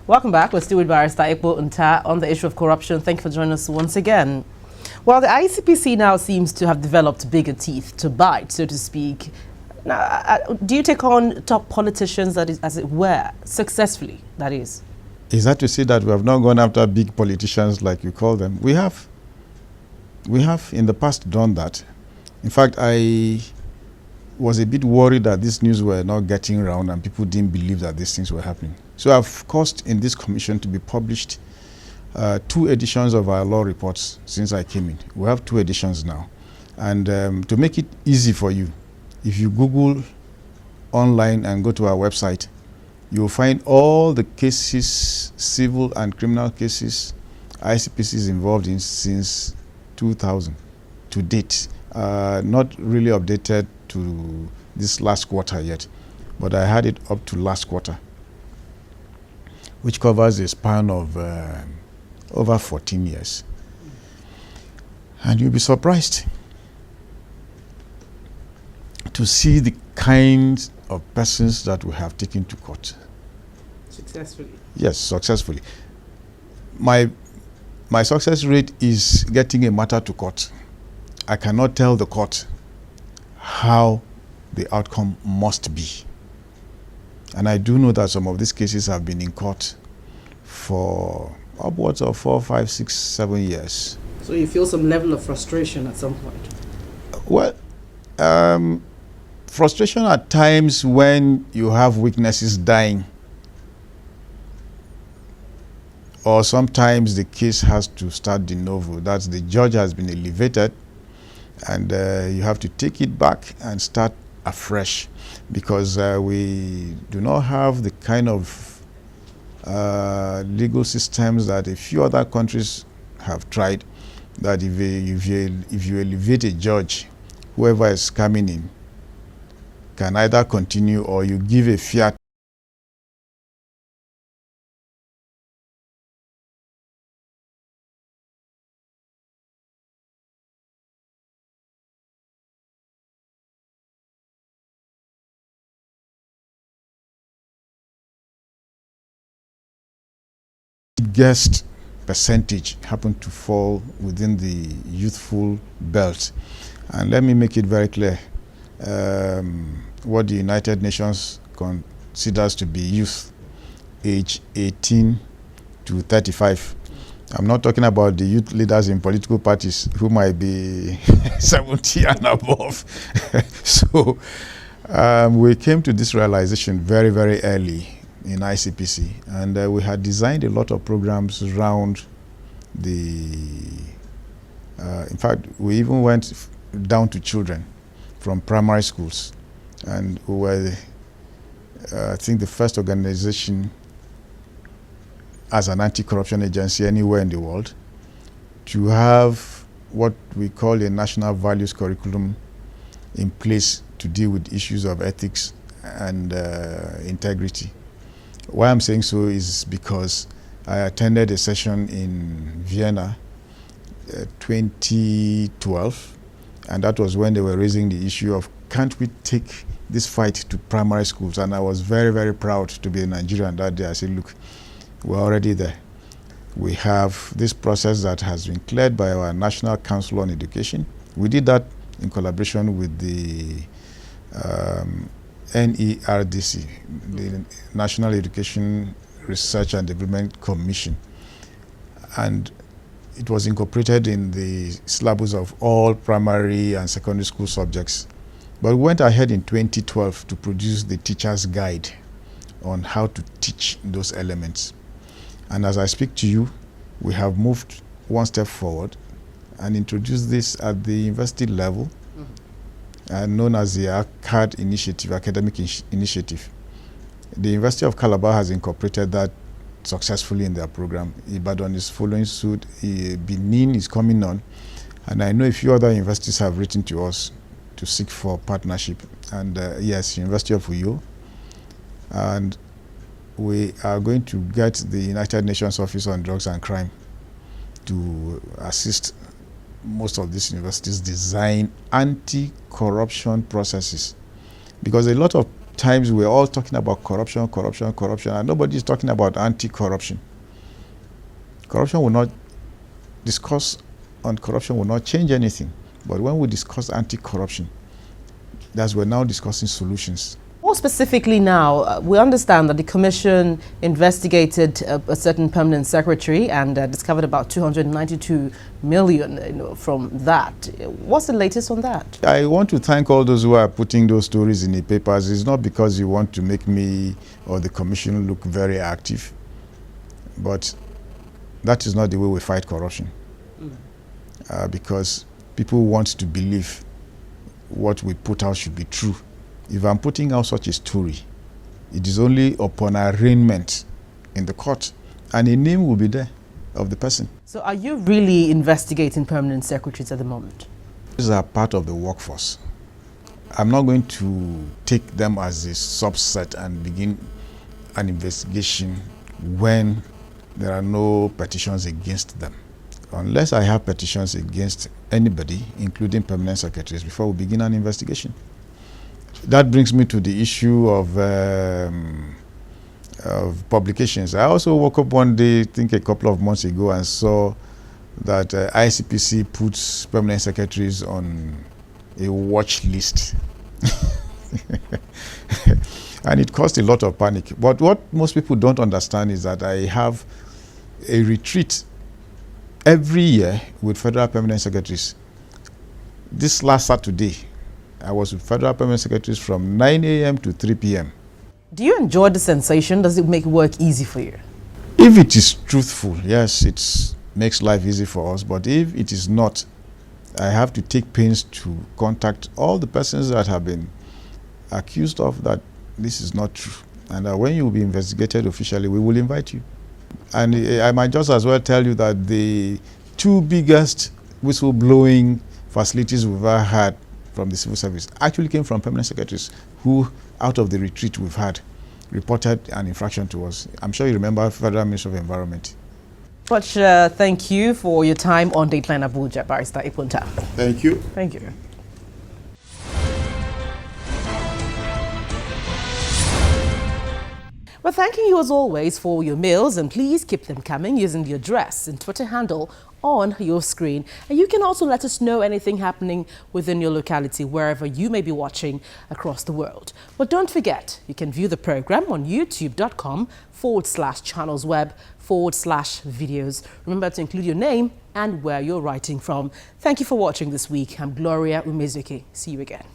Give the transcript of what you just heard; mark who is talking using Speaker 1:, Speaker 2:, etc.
Speaker 1: Welcome back. We're still with Barrister Ekpo Nta on the issue of corruption. Thank you for joining us once again. Well, the ICPC now seems to have developed bigger teeth to bite, so to speak. Now, do you take on top politicians, that is, as it were, successfully, that is?
Speaker 2: Is that to say that we have not gone after big politicians like you call them? We have. We have in the past done that. In fact, I was a bit worried that this news were not getting around and people didn't believe that these things were happening. So I've caused in this commission to be published 2 editions of our law reports since I came in. We have 2 editions now. And to make it easy for you, if you Google online and go to our website, you'll find all the cases, civil and criminal cases, ICPC is involved in since 2000 to date. Not really updated to this last quarter yet, but I had it up to last quarter, which covers a span of over 14 years. And you'll be surprised to see the kinds of persons that we have taken to court.
Speaker 1: Successfully?
Speaker 2: Yes, successfully. My success rate is getting a matter to court. I cannot tell the court how the outcome must be. And I do know that some of these cases have been in court for upwards of 4, 5, 6, 7 years.
Speaker 1: So you feel some level of frustration at some point?
Speaker 2: Well, frustration at times when you have witnesses dying, or sometimes the case has to start de novo. That's the judge has been elevated, and you have to take it back and start afresh, because we do not have the kind of legal systems that a few other countries have tried, that if you elevate a judge, whoever is coming in can either continue or you give a fiat. Guest percentage happened to fall within the youthful belt. And let me make it very clear, what the United Nations considers to be youth, age 18 to 35. I'm not talking about the youth leaders in political parties who might be 70 and above. So we came to this realization very, very early in ICPC, and we had designed a lot of programs around the, in fact, we even went down to children from primary schools, and we were, I think, the first organization as an anti-corruption agency anywhere in the world to have what we call a national values curriculum in place to deal with issues of ethics and integrity. Why I'm saying so is because I attended a session in Vienna 2012, and that was when they were raising the issue of, can't we take this fight to primary schools? And I was very, very proud to be a Nigerian that day. I said, look, we're already there. We have this process that has been cleared by our National Council on Education. We did that in collaboration with the NERDC, the National Education Research and Development Commission. And it was incorporated in the syllabus of all primary and secondary school subjects. But we went ahead in 2012 to produce the teacher's guide on how to teach those elements. And as I speak to you, we have moved one step forward and introduced this at the university level, known as the ACAD initiative, academic initiative. The University of Calabar has incorporated that successfully in their program. Ibadan is following suit. Benin is coming on. And I know a few other universities have written to us to seek for partnership. And yes, University of Uyo. And we are going to get the United Nations Office on Drugs and Crime to assist most of these universities design anti-corruption processes, because a lot of times we're all talking about corruption, corruption, corruption, and nobody's talking about anti-corruption. Corruption will not discuss on corruption will not change anything. But when we discuss anti-corruption, that's we're now discussing solutions.
Speaker 1: More specifically now, we understand that the Commission investigated a certain permanent secretary and discovered about 292 million from that. What's the latest on that? I
Speaker 2: want to thank all those who are putting those stories in the papers. It's not because you want to make me or the Commission look very active, but that is not the way we fight corruption. Because people want to believe what we put out should be true. If I'm putting out such a story, it is only upon arraignment in the court, and a name will be there of the person. So
Speaker 1: are you really investigating permanent secretaries at the moment?
Speaker 2: These are part of the workforce. I'm not going to take them as a subset and begin an investigation when there are no petitions against them. Unless I have petitions against anybody, including permanent secretaries, before we begin an investigation. That brings me to the issue of publications. I also woke up one day, I think a couple of months ago, and saw that ICPC puts permanent secretaries on a watch list. And it caused a lot of panic. But what most people don't understand is that I have a retreat every year with federal permanent secretaries. This last Saturday, I was with federal permanent secretaries from 9 a.m. to 3 p.m.
Speaker 1: Do you enjoy the sensation? Does it make work easy for you?
Speaker 2: If it is truthful, yes, it makes life easy for us. But if it is not, I have to take pains to contact all the persons that have been accused of that this is not true. And when you will be investigated officially, we will invite you. And I might just as well tell you that the two biggest whistleblowing facilities we've ever had from the civil service actually came from permanent secretaries who, out of the retreat we've had, reported an infraction to us. I'm sure you remember Federal Ministry of Environment.
Speaker 1: But thank you for your time on Dateline Abuja, Barrister Ekpo Nta.
Speaker 2: Thank you.
Speaker 1: Thank you. We're thanking you as always for your mails, and please keep them coming using the address and Twitter handle on your screen. And you can also let us know anything happening within your locality, wherever you may be watching across the world. But don't forget, you can view the program on youtube.com/channelsweb/videos. Remember to include your name and where you're writing from. Thank you for watching this week. I'm Gloria Umezuke. See you again.